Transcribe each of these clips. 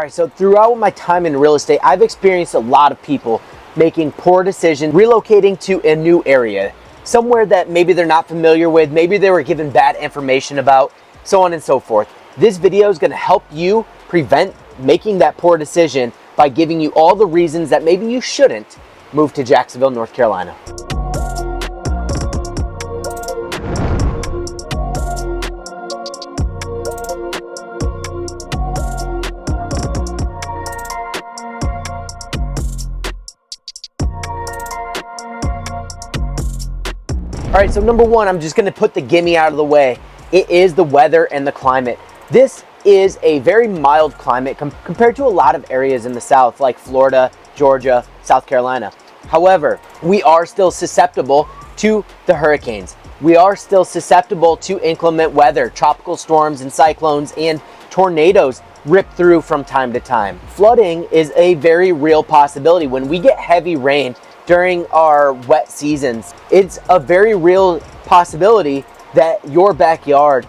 All right, so throughout my time in real estate, I've experienced a lot of people making poor decisions, relocating to a new area, somewhere that maybe they're not familiar with, maybe they were given bad information about, so on and so forth. This video is going to help you prevent making that poor decision by giving you all the reasons that maybe you shouldn't move to Jacksonville, North Carolina. All right, so number one, I'm just gonna put the gimme out of the way. It is the weather and the climate. This is a very mild climate compared to a lot of areas in the South, like Florida, Georgia, South Carolina. However, we are still susceptible to the hurricanes. We are still susceptible to inclement weather, tropical storms and cyclones, and tornadoes rip through from time to time. Flooding is a very real possibility. When we get heavy rain during our wet seasons, it's a very real possibility that your backyard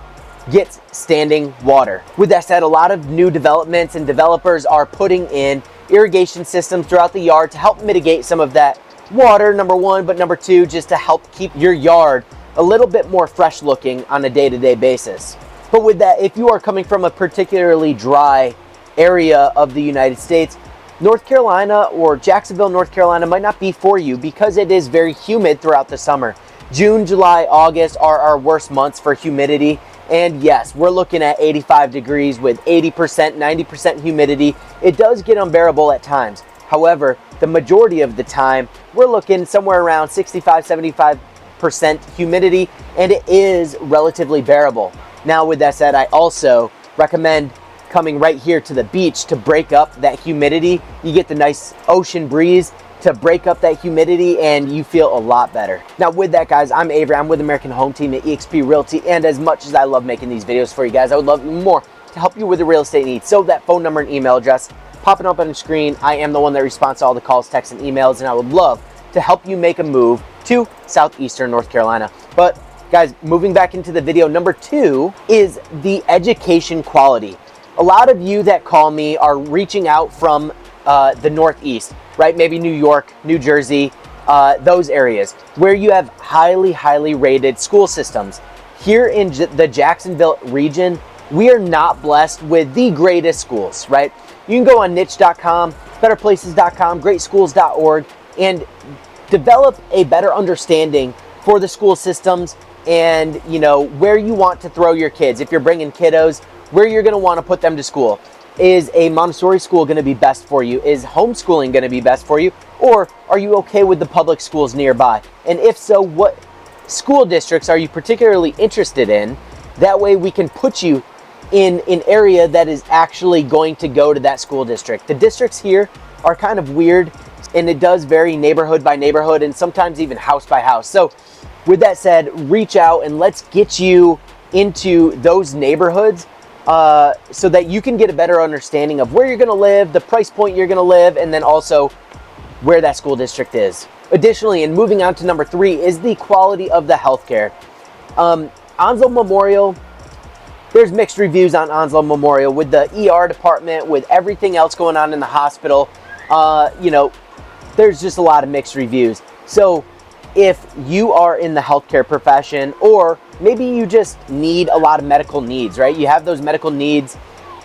gets standing water. With that said, a lot of new developments and developers are putting in irrigation systems throughout the yard to help mitigate some of that water, number one, but number two, just to help keep your yard a little bit more fresh looking on a day-to-day basis. But with that, if you are coming from a particularly dry area of the United States, North Carolina or Jacksonville, North Carolina might not be for you because it is very humid throughout the summer. June, July, August are our worst months for humidity. And yes, we're looking at 85 degrees with 80%, 90% humidity. It does get unbearable at times. However, the majority of the time, we're looking somewhere around 65, 75% humidity, and it is relatively bearable. Now, with that said, I also recommend coming right here to the beach to break up that humidity. You get the nice ocean breeze to break up that humidity and you feel a lot better. Now with that, guys, I'm Avery. I'm with American Home Team at eXp Realty, and as much as I love making these videos for you guys, I would love more to help you with your real estate needs. So that phone number and email address popping up on the screen, I am the one that responds to all the calls, texts, and emails, and I would love to help you make a move to southeastern North Carolina. But guys, moving back into the video, number two is the education quality. A lot of you that call me are reaching out from the Northeast, right? Maybe New York, New Jersey, those areas where you have highly rated school systems. Here in the Jacksonville region, we are not blessed with the greatest schools, right? You can go on niche.com, betterplaces.com, greatschools.org, and develop a better understanding for the school systems and, you know, where you want to throw your kids. If you're bringing kiddos, where you're going to want to put them to school. Is a Montessori school going to be best for you? Is homeschooling going to be best for you? Or are you okay with the public schools nearby? And if so, what school districts are you particularly interested in? That way we can put you in an area that is actually going to go to that school district. The districts here are kind of weird, and it does vary neighborhood by neighborhood and sometimes even house by house. So with that said, reach out and let's get you into those neighborhoods so that you can get a better understanding of where you're going to live, the price point you're going to live, and then also where that school district is. Additionally, and moving on to number three, is the quality of the healthcare. Onslow Memorial, there's mixed reviews on Onslow Memorial with the ER department, with everything else going on in the hospital. You know, there's just a lot of mixed reviews. So if you are in the healthcare profession, or maybe you just need a lot of medical needs, right? You have those medical needs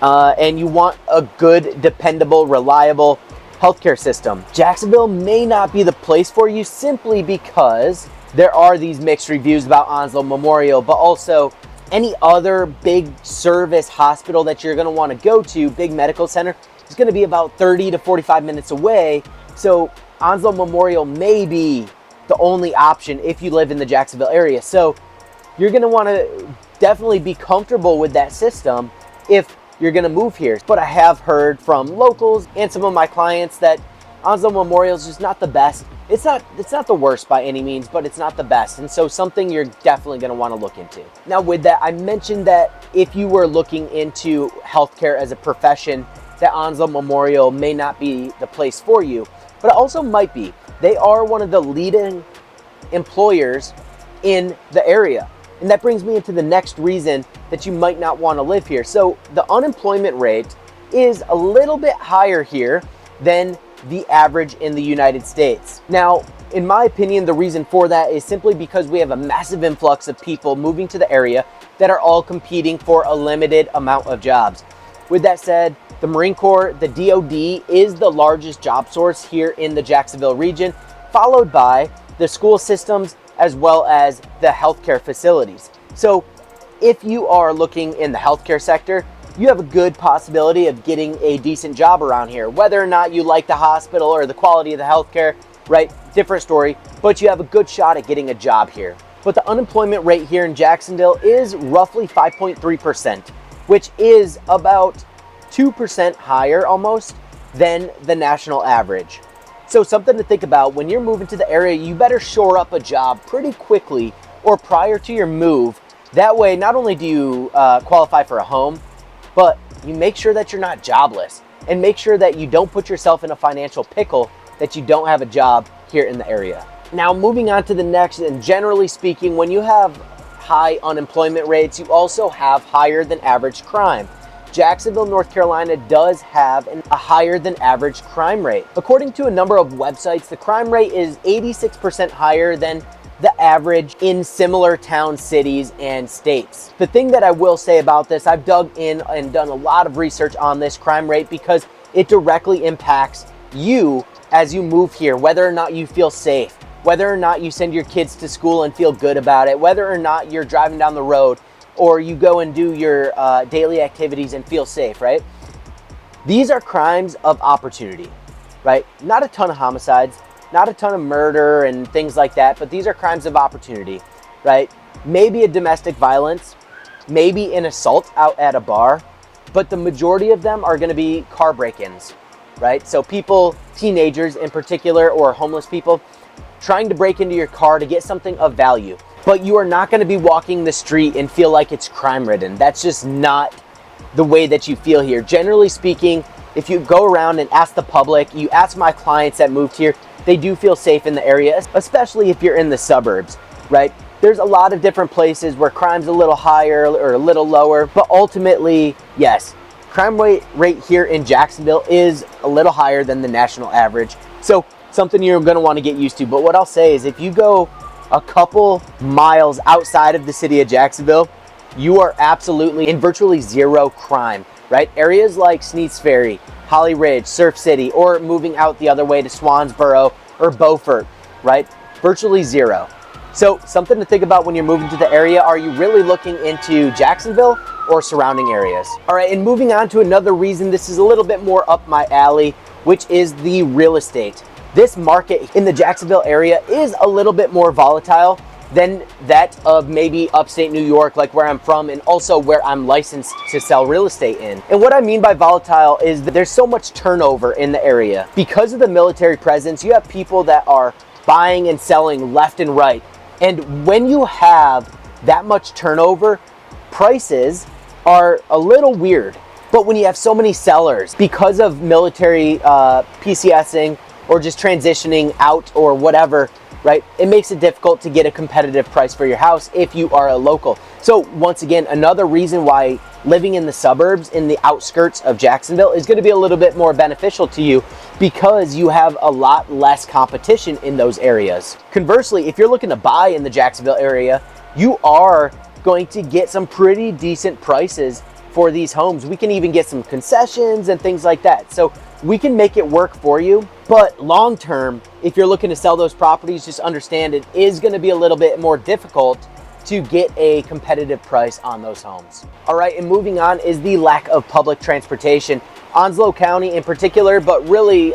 and you want a good, dependable, reliable healthcare system. Jacksonville may not be the place for you simply because there are these mixed reviews about Onslow Memorial, but also any other big service hospital that you're going to want to go to, big medical center, is going to be about 30 to 45 minutes away. So Onslow Memorial may be the only option if you live in the Jacksonville area. So you're going to want to definitely be comfortable with that system if you're going to move here. But I have heard from locals and some of my clients that Onslow Memorial is just not the best. It's not the worst by any means, but it's not the best. And so something you're definitely going to want to look into. Now with that, I mentioned that if you were looking into healthcare as a profession, that Onslow Memorial may not be the place for you, but it also might be. They are one of the leading employers in the area. And that brings me into the next reason that you might not want to live here. So the unemployment rate is a little bit higher here than the average in the United States. Now, in my opinion, the reason for that is simply because we have a massive influx of people moving to the area that are all competing for a limited amount of jobs. With that said, the Marine Corps, the DoD, is the largest job source here in the Jacksonville region, followed by the school systems as well as the healthcare facilities. So if you are looking in the healthcare sector, you have a good possibility of getting a decent job around here. Whether or not you like the hospital or the quality of the healthcare, right? Different story, but you have a good shot at getting a job here. But the unemployment rate here in Jacksonville is roughly 5.3%, which is about 2% higher almost than the national average. So something to think about when you're moving to the area, you better shore up a job pretty quickly or prior to your move. That way, not only do you qualify for a home, but you make sure that you're not jobless and make sure that you don't put yourself in a financial pickle that you don't have a job here in the area. Now, moving on to the next, and generally speaking, when you have high unemployment rates, you also have higher than average crime. Jacksonville, North Carolina does have a higher than average crime rate. According to a number of websites, the crime rate is 86% higher than the average in similar town, cities, and states. The thing that I will say about this, I've dug in and done a lot of research on this crime rate because it directly impacts you as you move here, whether or not you feel safe, whether or not you send your kids to school and feel good about it, whether or not you're driving down the road or you go and do your daily activities and feel safe, right? These are crimes of opportunity, right? Not a ton of homicides, not a ton of murder and things like that, but these are crimes of opportunity, right? Maybe a domestic violence, maybe an assault out at a bar, but the majority of them are gonna be car break-ins, right? So people, teenagers in particular, or homeless people, trying to break into your car to get something of value. But you are not going to be walking the street and feel like it's crime-ridden. That's just not the way that you feel here. Generally speaking, if you go around and ask the public, you ask my clients that moved here, they do feel safe in the area, especially if you're in the suburbs, right? There's a lot of different places where crime's a little higher or a little lower, but ultimately, yes, crime rate here in Jacksonville is a little higher than the national average. So something you're going to want to get used to. But what I'll say is if you go a couple miles outside of the city of Jacksonville, you are absolutely in virtually zero crime, right? Areas like Sneads Ferry, Holly Ridge, Surf City, or moving out the other way to Swansboro or Beaufort, right? Virtually zero. So something to think about when you're moving to the area. Are you really looking into Jacksonville or surrounding areas? All right, and moving on to another reason, this is a little bit more up my alley, which is the real estate. This market in the Jacksonville area is a little bit more volatile than that of maybe upstate New York, like where I'm from, and also where I'm licensed to sell real estate in. And what I mean by volatile is that there's so much turnover in the area. Because of the military presence, you have people that are buying and selling left and right. And when you have that much turnover, prices are a little weird. But when you have so many sellers, because of military PCSing, or just transitioning out or whatever, right? It makes it difficult to get a competitive price for your house if you are a local. So once again, another reason why living in the suburbs, in the outskirts of Jacksonville, is going to be a little bit more beneficial to you because you have a lot less competition in those areas. Conversely, if you're looking to buy in the Jacksonville area, you are going to get some pretty decent prices for these homes. We can even get some concessions and things like that. So we can make it work for you. But long term, if you're looking to sell those properties, just understand it is going to be a little bit more difficult to get a competitive price on those homes. All right, and moving on is the lack of public transportation. Onslow County in particular, but really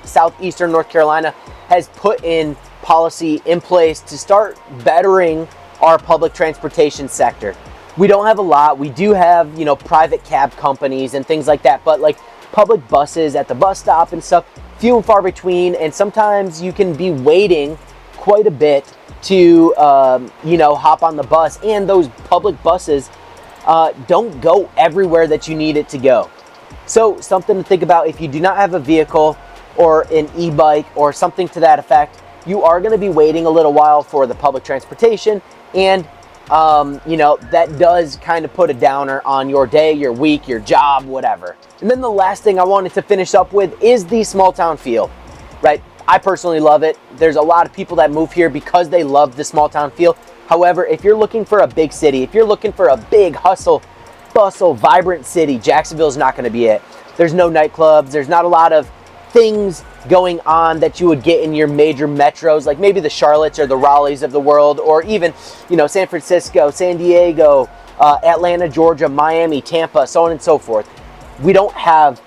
southeastern North Carolina, has put in policy in place to start bettering our public transportation sector. We don't have a lot. We do have, private cab companies and things like that, but like public buses at the bus stop and stuff, few and far between, and sometimes you can be waiting quite a bit to hop on the bus, and those public buses don't go everywhere that you need it to go. So something to think about: if you do not have a vehicle or an e-bike or something to that effect, you are going to be waiting a little while for the public transportation, and you know, that does kind of put a downer on your day, your week, your job, whatever. And then the last thing I wanted to finish up with is the small town feel, right? I personally love it. There's a lot of people that move here because they love the small town feel. However, if you're looking for a big city, if you're looking for a big hustle, bustle, vibrant city, Jacksonville's not going to be it. There's no nightclubs. There's not a lot of things going on that you would get in your major metros, like maybe the Charlottes or the Raleighs of the world, or even, you know, San Francisco, San Diego, Atlanta, Georgia, Miami, Tampa, so on and so forth. We don't have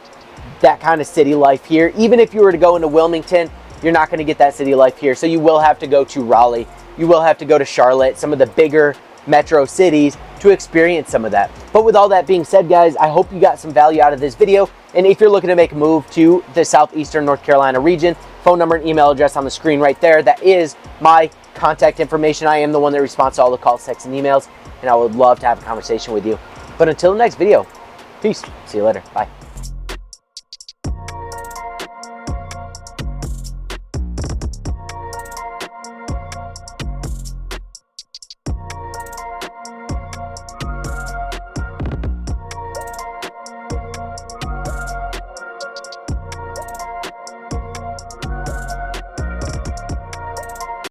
that kind of city life here. Even if you were to go into Wilmington, you're not going to get that city life here. So you will have to go to Raleigh. You will have to go to Charlotte, some of the bigger metro cities, to experience some of that. But with all that being said, guys, I hope you got some value out of this video. And if you're looking to make a move to the southeastern North Carolina region, phone number and email address on the screen right there. That is my contact information. I am the one that responds to all the calls, texts, and emails, and I would love to have a conversation with you. But until the next video, peace. See you later. Bye.